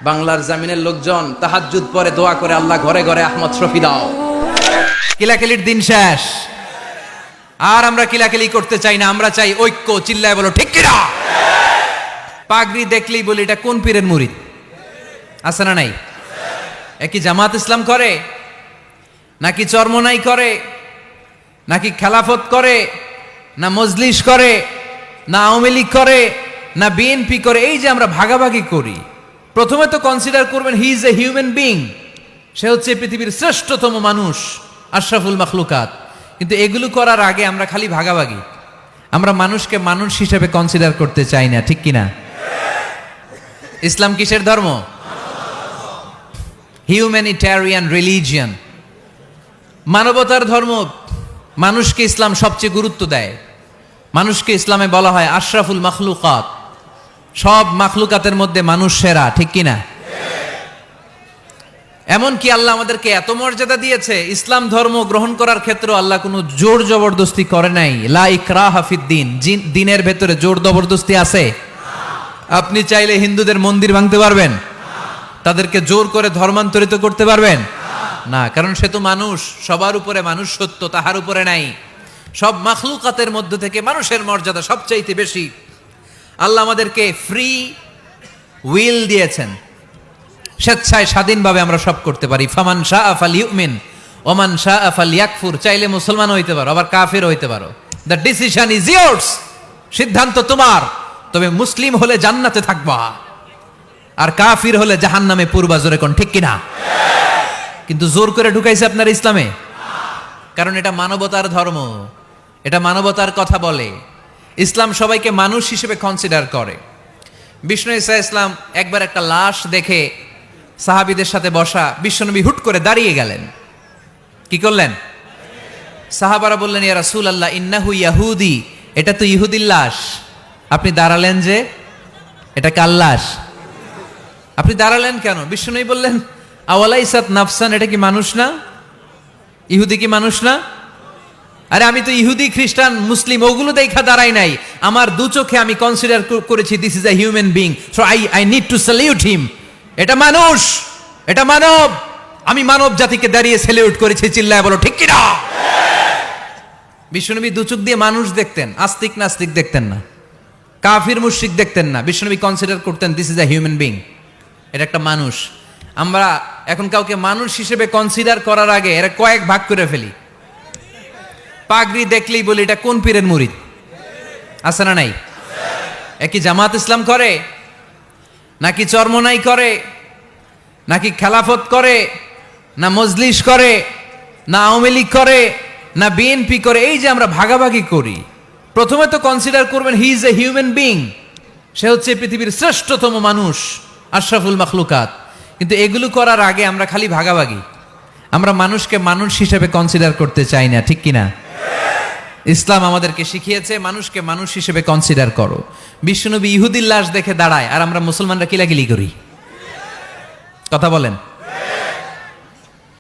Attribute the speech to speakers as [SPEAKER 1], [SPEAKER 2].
[SPEAKER 1] বাংলার জামিনের লোকজন তাহাজ্জুদ পরে দোয়া করে, আল্লাহ ঘরে ঘরে আহমদ শফি দাও।
[SPEAKER 2] কিলাকিলির দিন শেষ, আর আমরা কিলাকিলি করতে চাই না। আমরা চাই ঐক্য। চিল্লায় বলো ঠিক কিনা? পাগড়ি দেখলেই বলি এটা কোন পীরের মুরিদ? আছে না নাই? একই জামাত ইসলাম করে, নাকি চরমনাই করে, নাকি খেলাফত করে, না মজলিস করে, না আওয়ামী লীগ করে, না বিএনপি করে? এই যে আমরা ভাগাভাগি করি, প্রথমে তো কনসিডার করবেন he is a human being. সে হচ্ছে পৃথিবীর শ্রেষ্ঠতম মানুষ, আশরাফুল মাখলুকাত। কিন্তু এগুলো করার আগে আমরা খালি ভাগাভাগি। আমরা মানুষকে মানুষ হিসেবে কনসিডার করতে চাই না, ঠিক কিনা? ইসলাম কিসের ধর্ম? হিউম্যানিটেরিয়ান রিলিজিয়ন, মানবতার ধর্ম। মানুষকে ইসলাম সবচেয়ে গুরুত্ব দেয়। মানুষকে ইসলামে বলা হয় আশরাফুল মাখলুকাত। সব মাখলুকাতের মধ্যে মানুষ সেরা, ঠিক কিনা? এমনকি আল্লাহ আমাদেরকে এত মর্যাদা দিয়েছে, ইসলাম ধর্ম গ্রহণ করার ক্ষেত্রে আল্লাহ কোনো জোর জবরদস্তি করে নাই। লা ইকরাহা ফিদ্দিন, দিনের ভেতরে জোর জবরদস্তি আছে? আপনি চাইলে হিন্দুদের মন্দির ভাঙতে পারবেন? তাদেরকে জোর করে ধর্মান্তরিত করতে পারবেন না, কারণ সে তো মানুষ। সবার উপরে মানুষ সত্য, তাহার উপরে নাই। সব মাখলুকাতের মধ্য থেকে মানুষের মর্যাদা সবচাইতে বেশি। আল্লাহ আমাদেরকে ফ্রি উইল দিয়েছেন, স্বেচ্ছায় স্বাধীনভাবে আমরা সব করতে পারি। ফামান শাআ ফালইউমিন ওমান শাআ ফালইয়াকফুর। চাইলে মুসলমান হইতে পারো, আবার কাফের হইতে পারো। The decision is years. সিদ্ধান্ত তোমার। তবে মুসলিম হলে জান্নাতে থাকবা, আর কাফির হলে জাহান্নামে পূর্বা। জোরে কোন ঠিক কিনা? কিন্তু জোর করে ঢুকাইছে আপনার ইসলামে, কারণ এটা মানবতার ধর্ম, এটা মানবতার কথা বলে। ইসলাম সবাইকে মানুষ হিসেবে কনসিডার করে। বিষ্ণু ঈসা ইসলাম একবার একটা লাশ দেখে সাহাবীদের সাথে বসা, বিশ্বনবী হুট করে দাঁড়িয়ে গেলেন। কি করলেন? সাহাবারা বললেন, ইয়া রাসূলুল্লাহ ইন্নাহু ইয়াহুদি, এটা তো ইহুদির লাশ। আপনি দাঁড়ালেন যে, এটা কার লাশ? আপনি দাঁড়ালেন কেন? বিশ্বনবী বললেন, আওয়ালাইসাত নাফসান, এটা কি মানুষ না? ইহুদি কি মানুষ না? আরে আমি তো ইহুদি, খ্রিস্টান, মুসলিম ওগুলো দেখা দাঁড়াই নাই। আমার দু চোখে আমি কনসিডার করেছি this is a human being, so I need to salute হিম। এটা মানুষ, এটা মানব। আমি মানব জাতিকে দাঁড়িয়ে স্যালিউট করেছি। চিল্লায় বলো ঠিক কিনা? বিশ্বনবী দু চোখ দিয়ে মানুষ দেখতেন, আস্তিক নাস্তিক দেখতেন না, কাফির মুশরিক দেখতেন না। বিশ্বনবী কনসিডার করতেন this is a human being, এটা একটা মানুষ। আমরা এখন কাউকে মানুষ হিসেবে কনসিডার করার আগে এরা কয়েক ভাগ করে ফেলি। পাগড়ি দেখলেই বলি এটা কোন পীরের মুরিদ? আছে না নাই? একই জামাত ইসলাম করে, নাকি চরমনাই করে, নাকি খেলাফত করে, না মজলিস করে, না আওয়ামী লীগ করে, না বিএনপি করে? এই যে আমরা ভাগাভাগি করি, প্রথমে তো কনসিডার করবেন he is a human being. সে হচ্ছে পৃথিবীর শ্রেষ্ঠতম মানুষ, আশরাফুল মাখলুকাত। কিন্তু এগুলো করার আগে আমরা খালি ভাগাভাগি। আমরা মানুষকে মানুষ হিসেবে কনসিডার করতে চাই না, ঠিক কিনা? ইসলাম আমাদেরকে শিখিয়েছে মানুষকে মানুষ হিসেবে কনসিডার করো। বিশ্বনবী ইহুদির লাশ দেখে দাঁড়ায়, আর আমরা মুসলমানরা কিলাকিলি করি। কথা বলেন।